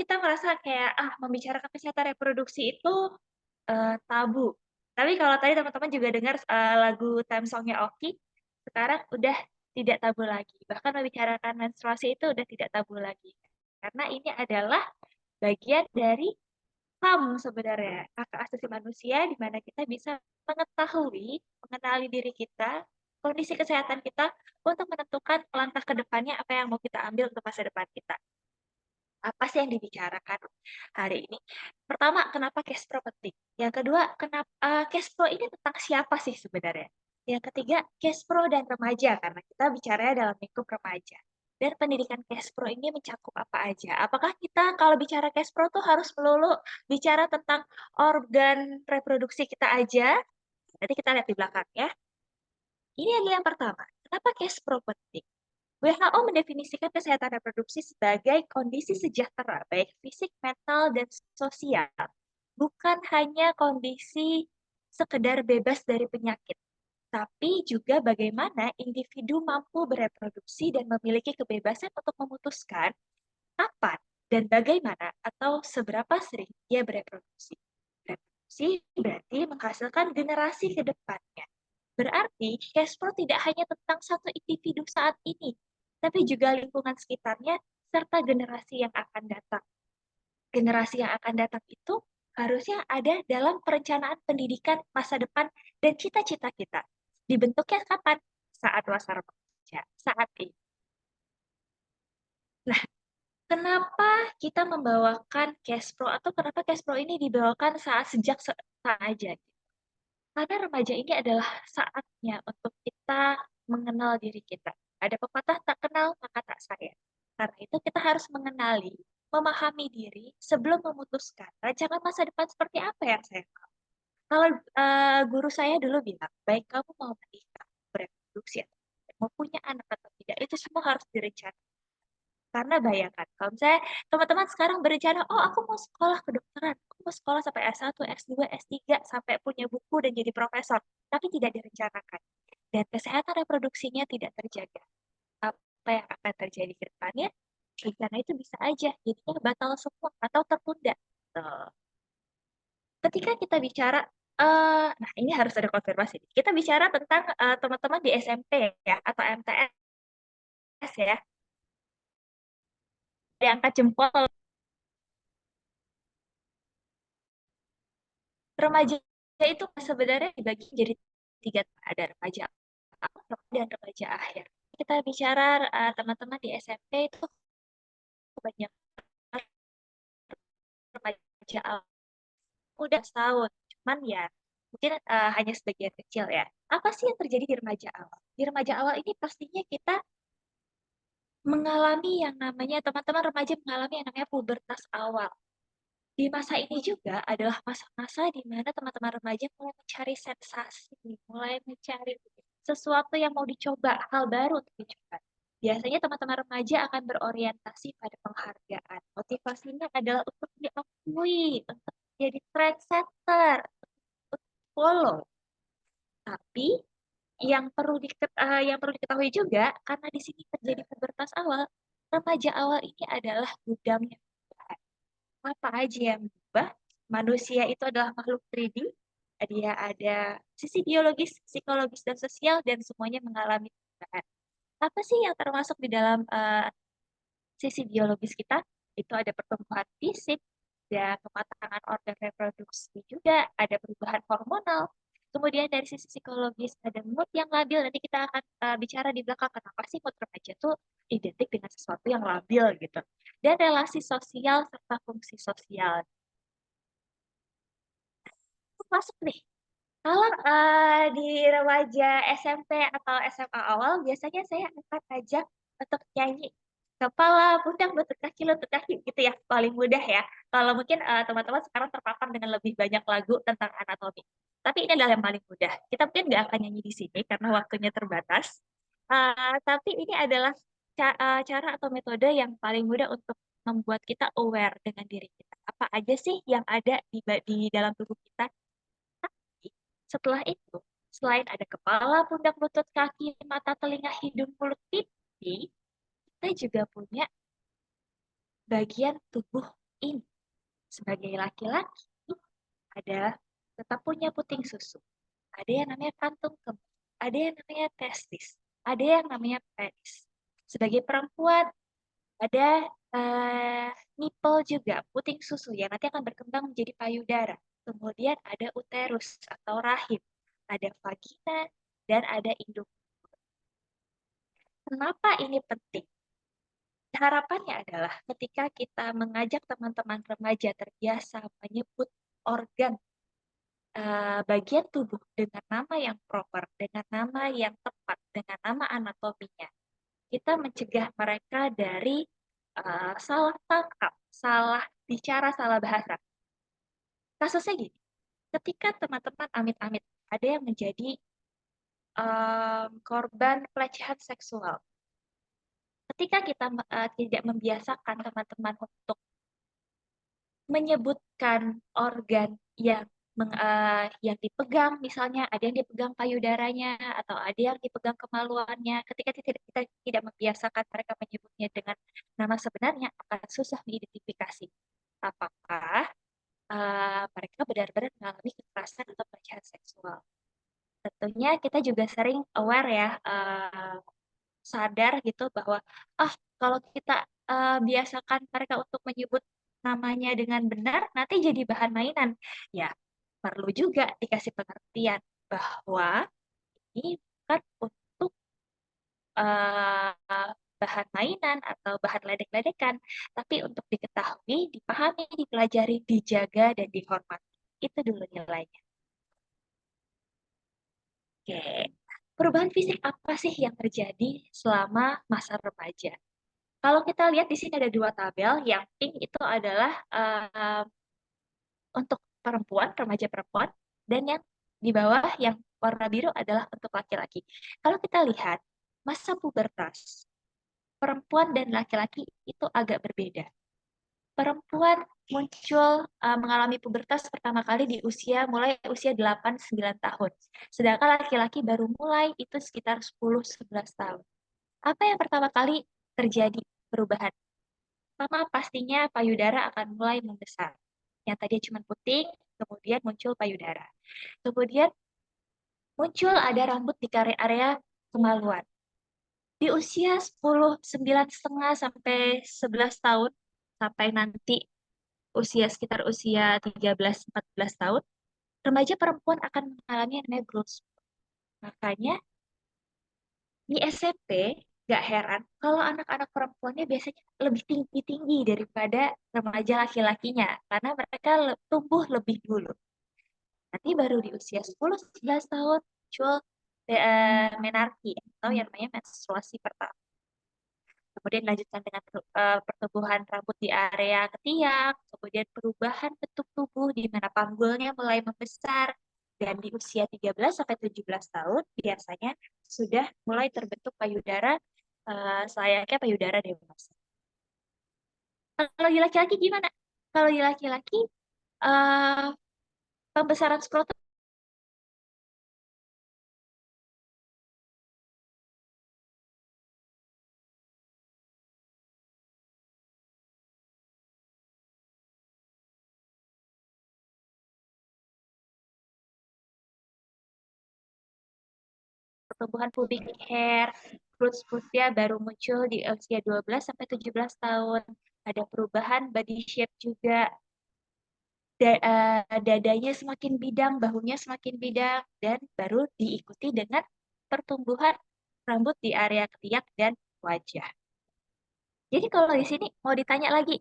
kita merasa kayak, membicarakan kesehatan reproduksi itu, tabu. Tapi kalau tadi teman-teman juga dengar, lagu theme song-nya Oki, sekarang udah tidak tabu lagi. Bahkan membicarakan menstruasi itu udah tidak tabu lagi. Karena ini adalah bagian dari HAM sebenarnya, hak asasi manusia di mana kita bisa mengetahui, mengenali diri kita, kondisi kesehatan kita, untuk menentukan langkah ke depannya apa yang mau kita ambil untuk masa depan kita. Apa sih yang dibicarakan hari ini? Pertama, kenapa Cashpro penting? Yang kedua, kenapa Cashpro ini tentang siapa sih sebenarnya? Yang ketiga, Cashpro dan remaja, karena kita bicaranya dalam lingkup remaja. Dan pendidikan Cashpro ini mencakup apa aja? Apakah kita kalau bicara Cashpro tuh harus melulu bicara tentang organ reproduksi kita aja? Nanti kita lihat di belakang ya. Ini adalah yang pertama. Kenapa Cashpro penting? WHO mendefinisikan kesehatan reproduksi sebagai kondisi sejahtera, baik fisik, mental, dan sosial. Bukan hanya kondisi sekedar bebas dari penyakit, tapi juga bagaimana individu mampu bereproduksi dan memiliki kebebasan untuk memutuskan kapan dan bagaimana atau seberapa sering dia bereproduksi. Reproduksi berarti menghasilkan generasi ke depannya. Berarti cashflow tidak hanya tentang satu individu saat ini, tapi juga lingkungan sekitarnya serta generasi yang akan datang. Generasi yang akan datang itu harusnya ada dalam perencanaan pendidikan masa depan dan cita-cita kita. Dibentuknya kapan? Saat masa remaja, saat ini. Nah, kenapa kita membawakan cashflow atau kenapa cashflow ini dibawakan sejak saat aja? Karena remaja ini adalah saatnya untuk kita mengenal diri kita. Ada pepatah tak kenal maka tak sayang. Karena itu kita harus mengenali, memahami diri sebelum memutuskan rancangan masa depan seperti apa yang saya mau. Kalau guru saya dulu bilang, baik kamu mau menikah, bereproduksi, atau mau punya anak atau tidak, itu semua harus direncanakan. Karena bayangkan, kalau misalnya teman-teman sekarang berencana, oh aku mau sekolah kedokteran, aku mau sekolah sampai S1, S2, S3, sampai punya buku dan jadi profesor, tapi tidak direncanakan. Dan kesehatan reproduksinya tidak terjaga. Apa yang akan terjadi ke depannya? Rencana itu bisa aja, jadinya batal semua atau tertunda. Tuh. Ketika kita bicara, nah ini harus ada konfirmasi. Kita bicara tentang teman-teman di SMP ya, atau MTS ya, diangkat jempol. Remaja itu sebenarnya dibagi jadi tiga, ada remaja awal dan remaja akhir. Kita bicara teman-teman di SMP itu kebanyakan remaja awal udah setahun, cuman ya mungkin hanya sebagian kecil ya. Apa sih yang terjadi di remaja awal? Di remaja awal ini pastinya kita mengalami yang namanya teman-teman remaja mengalami yang namanya pubertas awal. Di masa ini juga adalah masa-masa di mana teman-teman remaja mulai mencari sensasi, mulai mencari sesuatu yang mau dicoba, hal baru untuk dicoba. Biasanya teman-teman remaja akan berorientasi pada penghargaan. Motivasinya adalah untuk diakui, untuk jadi trendsetter, untuk follow. Tapi yang perlu diketahui juga, karena di sini terjadi pubertas awal, remaja awal ini adalah gudangnya perubahan. Apa aja yang berubah? Manusia itu adalah makhluk 3D, dia ada sisi biologis, psikologis, dan sosial, dan semuanya mengalami perubahan. Apa sih yang termasuk di dalam sisi biologis kita? Itu ada pertumbuhan fisik, ada kematangan organ reproduksi juga, ada perubahan hormonal. Kemudian dari sisi psikologis ada mood yang labil. Nanti kita akan bicara di belakang kenapa sih mood remaja tuh identik dengan sesuatu yang labil gitu. Dan relasi sosial serta fungsi sosial. Masuk nih. Kalau di remaja SMP atau SMA awal, biasanya saya akan ajak untuk nyanyi kepala, pundak, lutut kaki gitu ya, paling mudah ya. Kalau mungkin teman-teman sekarang terpapar dengan lebih banyak lagu tentang anatomi. Tapi ini adalah yang paling mudah. Kita mungkin nggak akan nyanyi di sini karena waktunya terbatas. Tapi ini adalah cara atau metode yang paling mudah untuk membuat kita aware dengan diri kita. Apa aja sih yang ada di dalam tubuh kita? Setelah itu, selain ada kepala, pundak, lutut, kaki, mata, telinga, hidung, mulut, pipi, kita juga punya bagian tubuh ini. Sebagai laki-laki, ada tetap punya puting susu. Ada yang namanya kantung kemih, ada yang namanya testis, ada yang namanya penis. Sebagai perempuan, ada nipple juga, puting susu yang nanti akan berkembang menjadi payudara. Kemudian ada uterus atau rahim, ada vagina, dan ada induk. Kenapa ini penting? Harapannya adalah ketika kita mengajak teman-teman remaja terbiasa menyebut organ bagian tubuh dengan nama yang proper, dengan nama yang tepat, dengan nama anatominya, kita mencegah mereka dari salah tangkap, salah bicara, salah bahasa. Kasusnya gini, ketika teman-teman amit-amit ada yang menjadi korban pelecehan seksual, ketika kita tidak membiasakan teman-teman untuk menyebutkan organ yang dipegang, misalnya ada yang dipegang payudaranya atau ada yang dipegang kemaluannya. Ketika kita tidak membiasakan mereka menyebutnya dengan nama sebenarnya, akan susah diidentifikasi apakah mereka benar-benar mengalami kekerasan atau pelecehan seksual. Tentunya kita juga sering aware ya, sadar gitu bahwa kalau kita biasakan mereka untuk menyebut namanya dengan benar, nanti jadi bahan mainan. Ya, perlu juga dikasih pengertian bahwa ini bukan untuk bahan mainan atau bahan ledek-ledekan, tapi untuk diketahui, dipahami, dipelajari, dijaga, dan dihormati. Itu dulu nilainya. Oke, perubahan fisik apa sih yang terjadi selama masa remaja? Kalau kita lihat di sini ada dua tabel, yang pink itu adalah untuk perempuan, remaja perempuan, dan yang di bawah yang warna biru adalah untuk laki-laki. Kalau kita lihat, masa pubertas, perempuan dan laki-laki itu agak berbeda. Perempuan muncul mengalami pubertas pertama kali di mulai usia 8-9 tahun. Sedangkan laki-laki baru mulai itu sekitar 10-11 tahun. Apa yang pertama kali terjadi perubahan? Pertama, pastinya payudara akan mulai membesar. Yang tadinya cuma puting, kemudian muncul payudara. Kemudian muncul ada rambut di area kemaluan. Di usia 9,5 sampai 11 tahun, sampai nanti sekitar usia 13-14 tahun, remaja perempuan akan mengalami yang namanya growth spurt. Makanya di SMP, gak heran kalau anak-anak perempuannya biasanya lebih tinggi-tinggi daripada remaja laki-lakinya, karena mereka tumbuh lebih dulu. Nanti baru di usia 10-11 tahun muncul menarki atau yang namanya menstruasi pertama. Kemudian dilanjutkan dengan pertumbuhan rambut di area ketiak, kemudian perubahan bentuk tubuh di mana panggulnya mulai membesar, dan di usia 13-17 tahun biasanya sudah mulai terbentuk payudara selayaknya payudara dewasa. Kalau di laki-laki gimana? Kalau di laki-laki uh, pembesaran skrotum pertumbuhan pubic hair, growth-spurtnya baru muncul di usia 12-17 tahun. Ada perubahan body shape juga. Dadanya semakin bidang, bahunya semakin bidang, dan baru diikuti dengan pertumbuhan rambut di area ketiak dan wajah. Jadi kalau di sini mau ditanya lagi,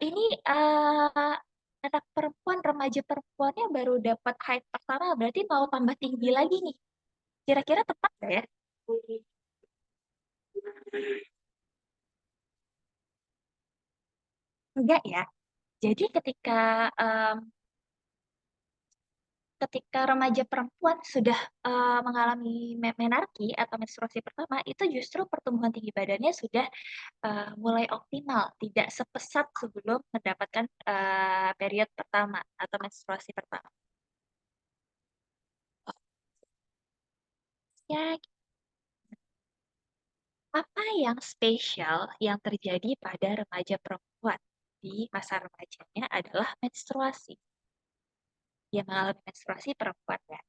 ini anak perempuan, remaja perempuannya baru dapat height pertama, berarti mau tambah tinggi lagi nih. Kira-kira tepat nggak ya? Enggak ya. Jadi ketika remaja perempuan sudah mengalami menarki atau menstruasi pertama, itu justru pertumbuhan tinggi badannya sudah mulai optimal, tidak sepesat sebelum mendapatkan period pertama atau menstruasi pertama. Ya, apa yang spesial yang terjadi pada remaja perempuan? di masa remajanya adalah menstruasi. Yang mengalami menstruasi perempuan ya.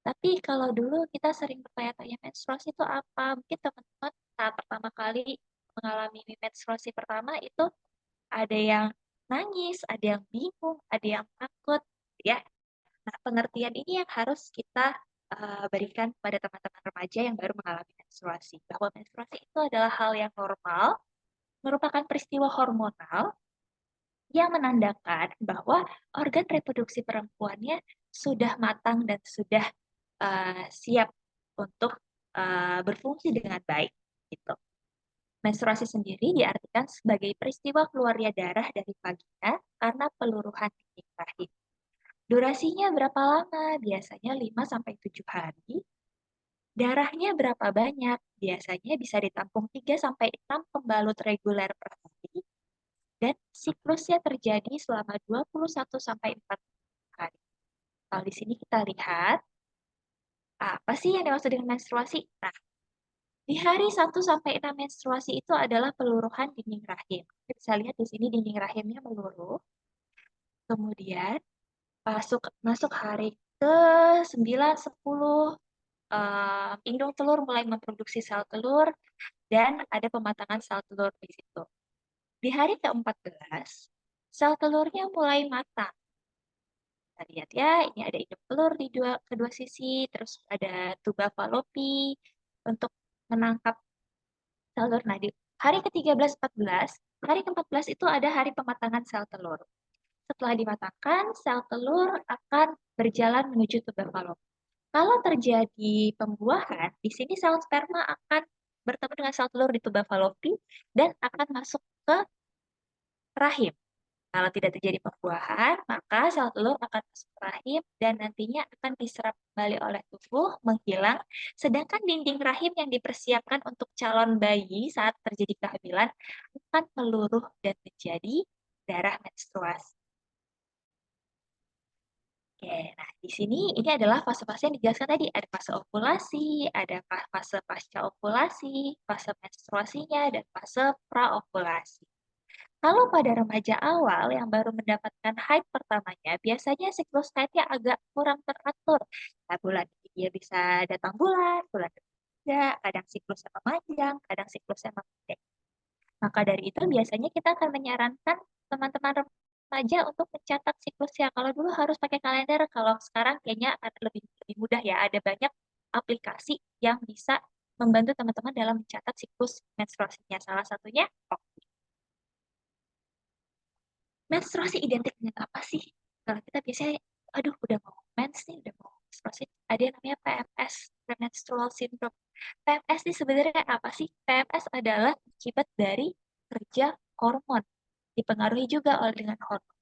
Tapi kalau dulu kita sering bertanya-tanya menstruasi itu apa? Mungkin teman-teman saat pertama kali mengalami menstruasi pertama itu ada yang nangis, ada yang bingung, ada yang takut, ya. Nah, pengertian ini yang harus kita berikan pada teman-teman remaja yang baru mengalami menstruasi. Bahwa menstruasi itu adalah hal yang normal, merupakan peristiwa hormonal yang menandakan bahwa organ reproduksi perempuannya sudah matang dan sudah siap untuk berfungsi dengan baik. Gitu. Menstruasi sendiri diartikan sebagai peristiwa keluarnya darah dari vagina karena peluruhan dinding rahim. Durasinya berapa lama? Biasanya 5-7 hari. Darahnya berapa banyak? Biasanya bisa ditampung 3-6 pembalut reguler per hari. Dan siklusnya terjadi selama 21-40 hari. Kalau di sini kita lihat, apa sih yang dimaksud dengan menstruasi? Nah, di hari 1-6 menstruasi itu adalah peluruhan dinding rahim. Kita bisa lihat di sini dinding rahimnya meluruh. Kemudian masuk hari ke-9, 10, indung telur mulai memproduksi sel telur, dan ada pematangan sel telur di situ. Di hari ke-14, sel telurnya mulai matang. Kita lihat ya, ini ada indung telur di kedua sisi, terus ada tuba falopi untuk menangkap telur. Nah, di hari ke-13, 14, hari ke-14 itu ada hari pematangan sel telur. Setelah dimatangkan, sel telur akan berjalan menuju tuba falopi. Kalau terjadi pembuahan, di sini sel sperma akan bertemu dengan sel telur di tuba falopi dan akan masuk ke rahim. Kalau tidak terjadi pembuahan, maka sel telur akan masuk ke rahim dan nantinya akan diserap kembali oleh tubuh, menghilang. Sedangkan dinding rahim yang dipersiapkan untuk calon bayi saat terjadi kehamilan akan meluruh dan menjadi darah menstruasi. Oke, nah di sini ini adalah fase-fase yang dijelaskan tadi. Ada fase ovulasi, ada fase pasca ovulasi, fase menstruasinya, dan fase praovulasi. Kalau pada remaja awal yang baru mendapatkan haid pertamanya, biasanya siklus haidnya agak kurang teratur. Nah, bulan ini dia bisa datang bulan tidak, kadang siklusnya memanjang, kadang siklusnya memendek. Maka dari itu biasanya kita akan menyarankan teman-teman remaja untuk mencatat siklusnya. Kalau dulu harus pakai kalender, kalau sekarang kayaknya lebih mudah ya. Ada banyak aplikasi yang bisa membantu teman-teman dalam mencatat siklus menstruasinya. Salah satunya menstruasi identik dengan apa sih? Kalau kita biasanya, aduh udah mau mens nih, udah mau menstruasi, ada yang namanya PMS, premenstrual syndrome. PMS ini sebenarnya apa sih? PMS adalah akibat dari kerja hormon. Dipengaruhi juga oleh dengan hormon.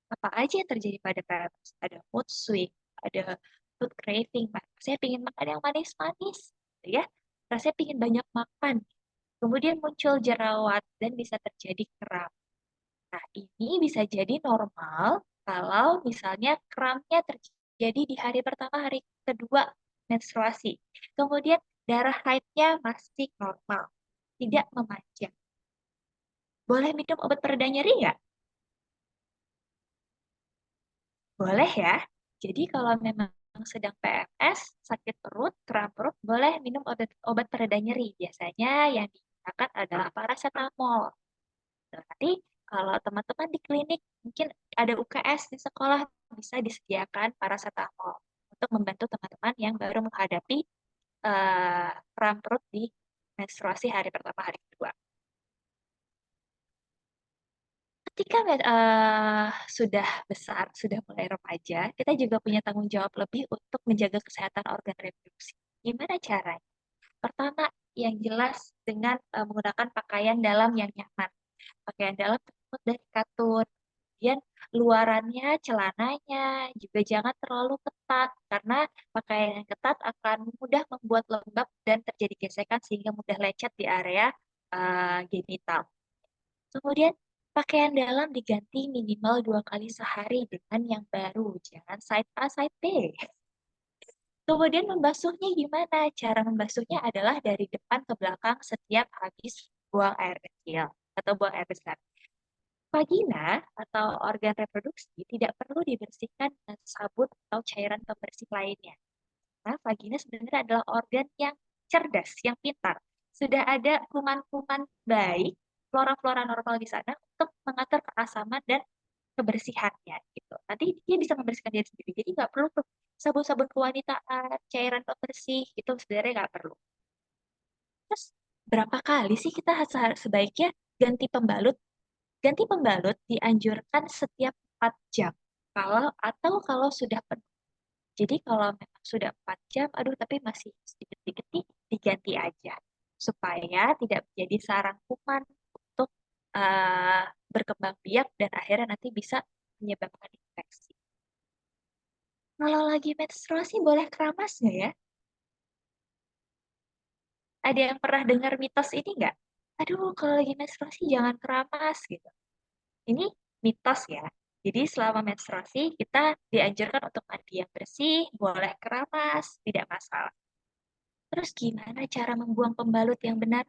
Apa aja yang terjadi pada PMS? Ada mood swing, ada food craving, saya ingin makan yang manis-manis, ya. Rasanya ingin banyak makan. Kemudian muncul jerawat dan bisa terjadi kram. Nah, ini bisa jadi normal kalau misalnya kramnya terjadi di hari pertama, hari kedua menstruasi. Kemudian darah haidnya masih normal, tidak memanjang. Boleh minum obat pereda nyeri nggak? Boleh ya. Jadi kalau memang sedang PMS, sakit perut, kram perut, boleh minum obat pereda nyeri. Biasanya yang digunakan adalah paracetamol. Nanti kalau teman-teman di klinik mungkin ada UKS di sekolah bisa disediakan paracetamol untuk membantu teman-teman yang baru menghadapi kram perut di menstruasi hari pertama, hari kedua. Ketika sudah besar, sudah mulai remaja, kita juga punya tanggung jawab lebih untuk menjaga kesehatan organ reproduksi. Gimana caranya? Pertama, yang jelas dengan menggunakan pakaian dalam yang nyaman. Pakaian dalam terbuat dari katun. Kemudian luarannya, celananya juga jangan terlalu ketat karena pakaian yang ketat akan mudah membuat lembab dan terjadi gesekan sehingga mudah lecet di area genital. Kemudian pakaian dalam diganti minimal 2 kali sehari dengan yang baru, jangan side A, side B. Kemudian membasuhnya gimana? Cara membasuhnya adalah dari depan ke belakang setiap habis buang air kecil atau buang air besar. Vagina atau organ reproduksi tidak perlu dibersihkan dengan sabun atau cairan pembersih lainnya. Nah, vagina sebenarnya adalah organ yang cerdas, yang pintar. Sudah ada kuman-kuman baik, flora-flora normal di sana untuk mengatur keasaman dan kebersihannya gitu. Nanti dia bisa membersihkan diri sendiri. Jadi nggak perlu tuh sabun-sabun kewanitaan, cairan pembersih itu sebenarnya nggak perlu. Terus berapa kali sih kita sebaiknya ganti pembalut? Ganti pembalut dianjurkan setiap 4 jam. Kalau sudah penuh. Jadi kalau memang sudah 4 jam, aduh tapi masih sedikit-sedikit nih, diganti aja. Supaya tidak menjadi sarang kuman untuk berkembang biak dan akhirnya nanti bisa menyebabkan infeksi. Kalau lagi menstruasi boleh keramas nggak ya? Ada yang pernah dengar mitos ini nggak? Aduh, kalau lagi menstruasi jangan keramas gitu. Ini mitos ya. Jadi selama menstruasi kita dianjurkan untuk mandi yang bersih, boleh keramas, tidak masalah. Terus gimana cara membuang pembalut yang benar?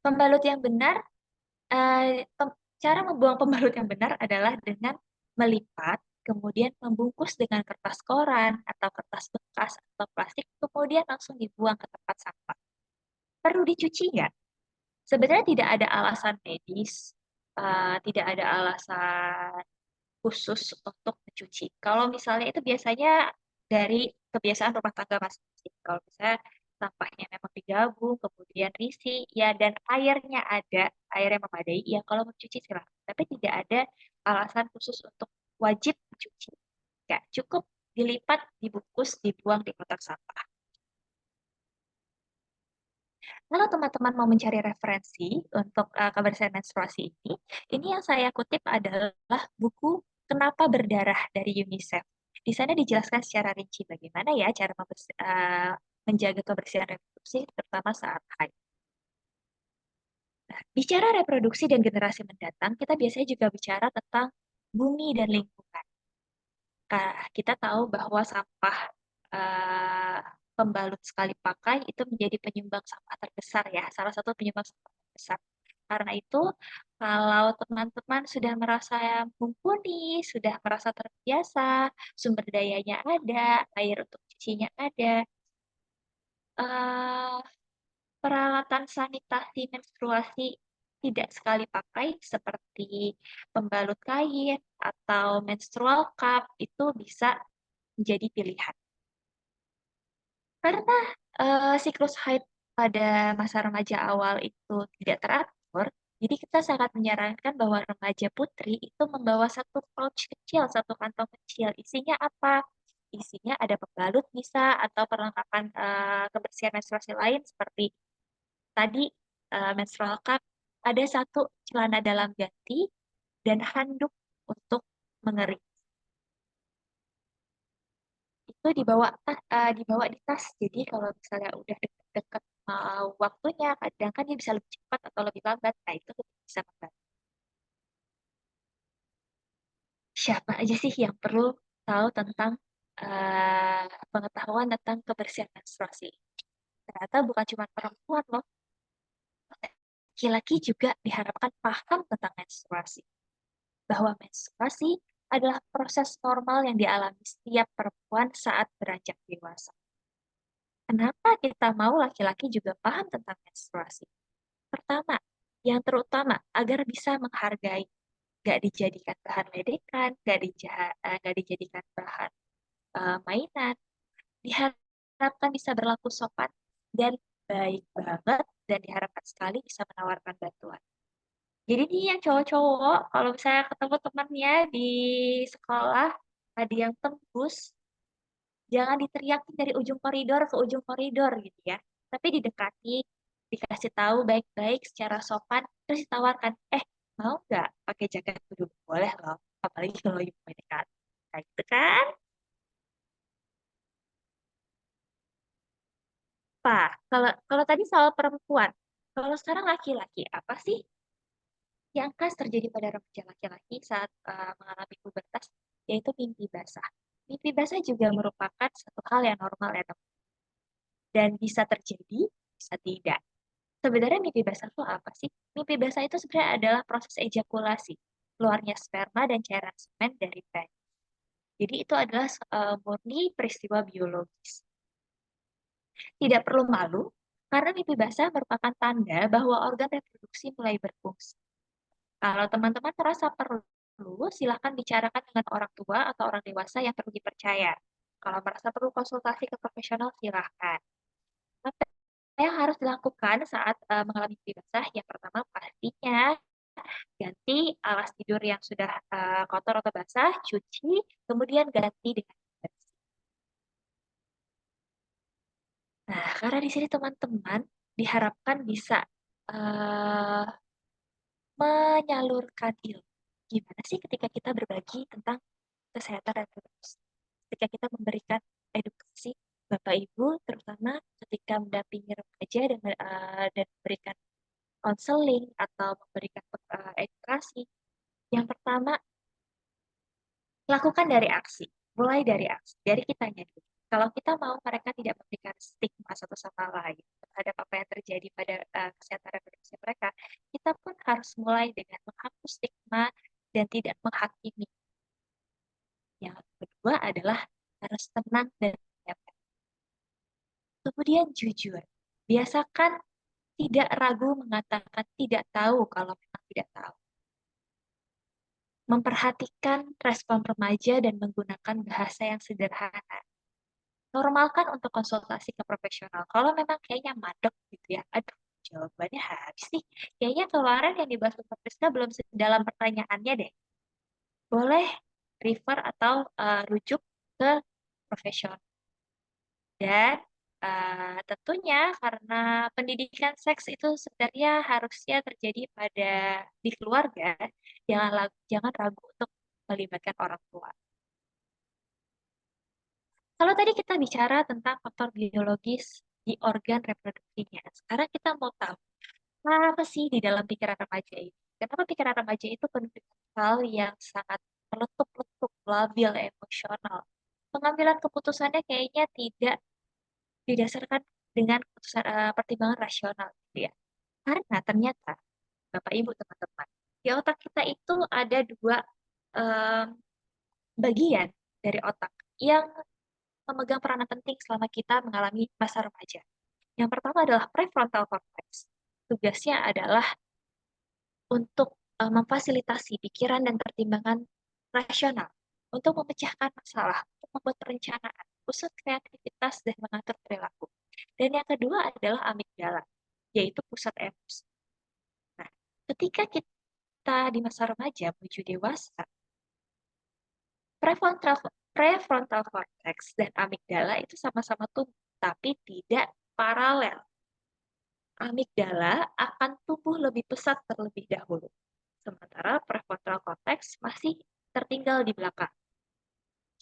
Pembalut yang benar, cara membuang pembalut yang benar adalah dengan melipat, kemudian membungkus dengan kertas koran atau kertas bekas atau plastik, kemudian langsung dibuang ke tempat sampah. Perlu dicuci nggak? Sebenarnya tidak ada alasan medis, tidak ada alasan khusus untuk mencuci. Kalau misalnya itu biasanya dari kebiasaan rumah tangga masing-masing. Kalau misalnya sampahnya memang digabung, kemudian risi, ya dan airnya ada, airnya memadai, ya kalau mencuci silahkan. Tapi tidak ada alasan khusus untuk wajib mencuci. Nggak, cukup dilipat, dibungkus, dibuang di kotak sampah. Kalau teman-teman mau mencari referensi untuk kebersihan menstruasi ini yang saya kutip adalah buku Kenapa Berdarah dari UNICEF. Di sana dijelaskan secara rinci bagaimana ya cara menjaga kebersihan reproduksi, terutama saat haid. Nah, bicara reproduksi dan generasi mendatang, kita biasanya juga bicara tentang bumi dan lingkungan. Kita tahu bahwa sampah eh, pembalut sekali pakai itu menjadi penyumbang sampah terbesar ya, salah satu penyumbang sampah terbesar. Karena itu, kalau teman-teman sudah merasa mumpuni, sudah merasa terbiasa, sumber dayanya ada, air untuk cucinya ada, eh, peralatan sanitasi menstruasi tidak sekali pakai seperti pembalut kain atau menstrual cup itu bisa menjadi pilihan. Karena siklus haid pada masa remaja awal itu tidak teratur, jadi kita sangat menyarankan bahwa remaja putri itu membawa satu pouch kecil, satu kantong kecil. Isinya apa? Isinya ada pembalut bisa, atau perlengkapan kebersihan menstruasi lain seperti tadi menstrual cup, ada satu celana dalam ganti, dan handuk untuk mengering. Itu dibawa di tas. Jadi kalau misalnya udah deket-deket waktunya, kadang kan dia bisa lebih cepat atau lebih lambat. Nah, itu bisa membantu. Siapa aja sih yang perlu tahu tentang pengetahuan tentang kebersihan menstruasi? Ternyata bukan cuma perempuan loh. Laki-laki juga diharapkan paham tentang menstruasi. Bahwa menstruasi adalah proses normal yang dialami setiap perempuan saat beranjak dewasa. Kenapa kita mau laki-laki juga paham tentang menstruasi? Pertama, yang terutama agar bisa menghargai, gak dijadikan bahan ledekan, gak dijadikan bahan mainan, diharapkan bisa berlaku sopan dan baik banget, dan diharapkan sekali bisa menawarkan bantuan. Jadi nih yang cowok-cowok, kalau misalnya ketemu temannya di sekolah, ada yang tembus, jangan diteriakin dari ujung koridor ke ujung koridor gitu ya. Tapi didekati, dikasih tahu baik-baik secara sopan, terus ditawarkan, mau nggak pakai jaket dulu? Boleh loh, apalagi kalau lagi PDKT. Nah, gitu kan? Pak, kalau kalau tadi soal perempuan, kalau sekarang laki-laki, apa sih yang khas terjadi pada remaja laki-laki saat mengalami pubertas, yaitu mimpi basah. Mimpi basah juga merupakan satu hal yang normal ya, teman. Dan bisa terjadi, bisa tidak. Sebenarnya mimpi basah itu apa sih? Mimpi basah itu sebenarnya adalah proses ejakulasi, keluarnya sperma dan cairan semen dari penis. Jadi itu adalah murni peristiwa biologis. Tidak perlu malu, karena mimpi basah merupakan tanda bahwa organ reproduksi mulai berfungsi. Kalau teman-teman merasa perlu, silakan bicarakan dengan orang tua atau orang dewasa yang perlu dipercaya. Kalau merasa perlu konsultasi ke profesional, silakan. Apa yang harus dilakukan saat mengalami mimpi basah? Yang pertama, pastinya ganti alas tidur yang sudah kotor atau basah, cuci, kemudian ganti dengan bersih. Nah, karena di sini teman-teman diharapkan bisa uh, menyalurkan ilmu. Gimana sih ketika kita berbagi tentang kesehatan reproduksi? Ketika kita memberikan edukasi Bapak Ibu, terutama ketika mendampingi remaja dan memberikan konseling atau memberikan edukasi. Yang pertama, lakukan dari aksi. Mulai dari aksi, dari kitanya dulu. Kalau kita mau mereka tidak memberikan stigma satu sama lain terhadap apa yang terjadi pada kesehatan reproduksi mereka, kita pun harus mulai dengan menghapus stigma dan tidak menghakimi. Yang kedua adalah harus tenang dan menyiapkan. Kemudian jujur. Biasakan tidak ragu mengatakan tidak tahu kalau memang tidak tahu. Memperhatikan respon remaja dan menggunakan bahasa yang sederhana. Normalkan untuk konsultasi ke profesional. Kalau memang kayaknya madek gitu ya, aduh, jawabannya habis nih. Kayaknya kemarin yang dibahas Dr. Priska belum sedalam pertanyaannya deh. Boleh refer atau rujuk ke profesional. Dan tentunya karena pendidikan seks itu sebenarnya harusnya terjadi di keluarga, jangan ragu untuk melibatkan orang tua. Kalau tadi kita bicara tentang faktor biologis di organ reproduksinya, sekarang kita mau tahu apa sih di dalam pikiran remaja ini? Kenapa pikiran remaja itu penuh dengan hal yang sangat meletup-letup, labil, emosional? Pengambilan keputusannya kayaknya tidak didasarkan dengan pertimbangan rasional, gitu ya. Karena ternyata, Bapak Ibu teman-teman, di otak kita itu ada dua em, bagian dari otak yang memegang peranan penting selama kita mengalami masa remaja. Yang pertama adalah prefrontal cortex. Tugasnya adalah untuk memfasilitasi pikiran dan pertimbangan rasional, untuk memecahkan masalah, untuk membuat perencanaan, pusat kreativitas, dan mengatur perilaku. Dan yang kedua adalah amigdala, yaitu pusat emosi. Nah, ketika kita di masa remaja menuju dewasa, prefrontal, prefrontal cortex dan amigdala itu sama-sama tumbuh, tapi tidak paralel. Amigdala akan tumbuh lebih pesat terlebih dahulu, sementara prefrontal cortex masih tertinggal di belakang.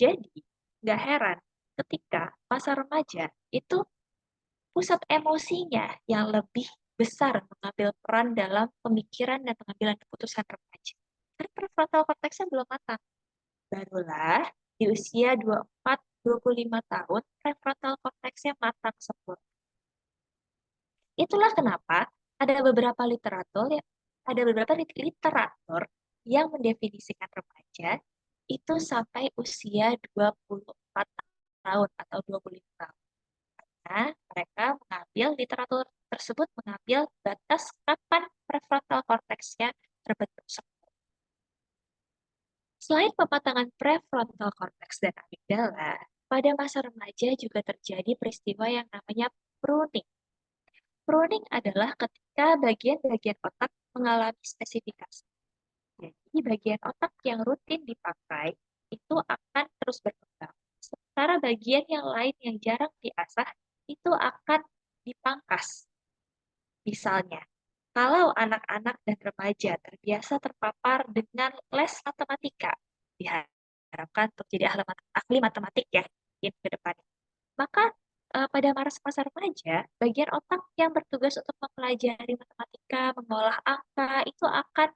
Jadi, nggak heran ketika masa remaja itu pusat emosinya yang lebih besar mengambil peran dalam pemikiran dan pengambilan keputusan remaja. Karena prefrontal cortex-nya belum matang. Barulah di usia 24-25 tahun, prefrontal cortex-nya matang sempurna. Itulah kenapa ada beberapa literatur yang mendefinisikan remaja itu sampai usia 24 tahun atau 25 tahun. Nah, mereka literatur tersebut mengambil batas kapan prefrontal cortex-nya terbentuk. Selain pematangan prefrontal cortex dan amigdala, pada masa remaja juga terjadi peristiwa yang namanya pruning. Pruning adalah ketika bagian-bagian otak mengalami spesifikasi. Jadi, bagian otak yang rutin dipakai itu akan terus berkembang. Sementara bagian yang lain yang jarang diasah itu akan dipangkas. Misalnya, kalau anak-anak dan remaja terbiasa terpapar dengan les matematika, diharapkan untuk jadi ahli matematik ya ke depan. Maka pada masa remaja, bagian otak yang bertugas untuk mempelajari matematika, mengolah angka, itu akan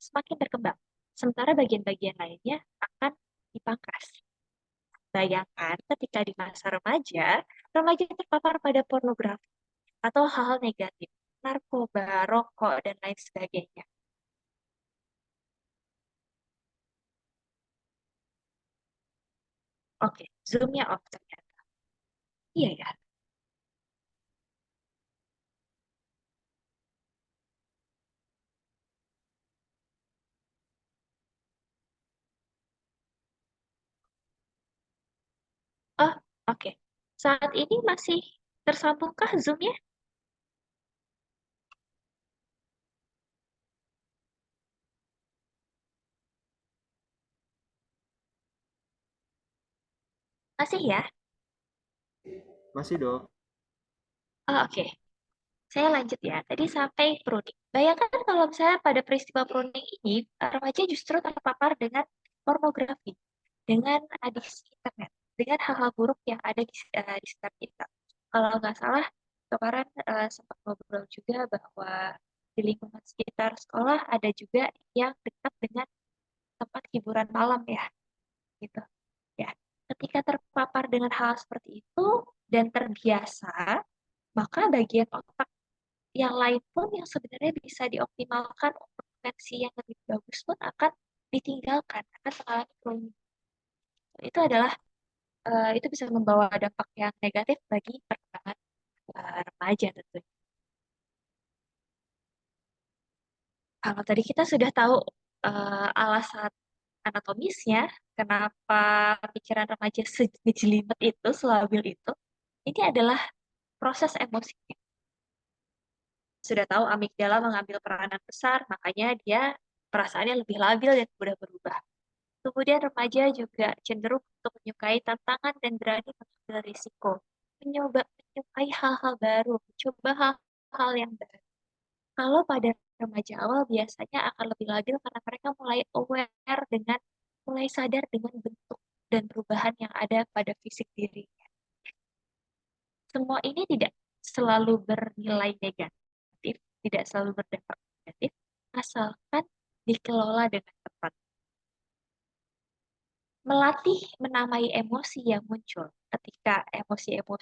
semakin berkembang. Sementara bagian-bagian lainnya akan dipangkas. Bayangkan ketika di masa remaja, remaja terpapar pada pornografi. atau hal-hal negatif, narkoba, rokok, dan lain sebagainya. Oke, zoomnya off ternyata. Iya ya. Oh, oke. Saat ini masih tersambungkah zoomnya? Masih ya? Masih dong. Oh, oke. Saya lanjut ya. Tadi sampai pruning. Bayangkan kalau misalnya pada peristiwa pruning ini, remaja justru terpapar dengan pornografi, dengan adiksi internet, dengan hal-hal buruk yang ada di sekitar kita. Kalau nggak salah, kemarin sempat ngobrol juga bahwa di lingkungan sekitar sekolah ada juga yang dekat dengan tempat hiburan malam ya, gitu. Ya, ketika terpapar dengan hal seperti itu dan terbiasa, maka bagian otak yang lain pun yang sebenarnya bisa dioptimalkan untuk potensi yang lebih bagus pun akan ditinggalkan, akan mengalami kelumpuhan. Itu adalah itu bisa membawa dampak yang negatif bagi perkembangan remaja tentunya. Kalau tadi kita sudah tahu alasan anatomisnya, kenapa pikiran remaja sejelimet itu, selabil itu, ini adalah proses emosinya. Sudah tahu amigdala mengambil peranan besar, makanya dia perasaannya lebih labil dan mudah berubah. Kemudian remaja juga cenderung untuk menyukai tantangan dan berani mengambil risiko. Menyukai hal-hal baru, mencoba hal-hal yang baru. Kalau pada remaja awal biasanya akan lebih labil karena mereka mulai aware dengan, mulai sadar dengan bentuk dan perubahan yang ada pada fisik dirinya. Semua ini tidak selalu bernilai negatif, tidak selalu berdampak negatif, asalkan dikelola dengan tepat. Melatih menamai emosi yang muncul ketika emosi-emosi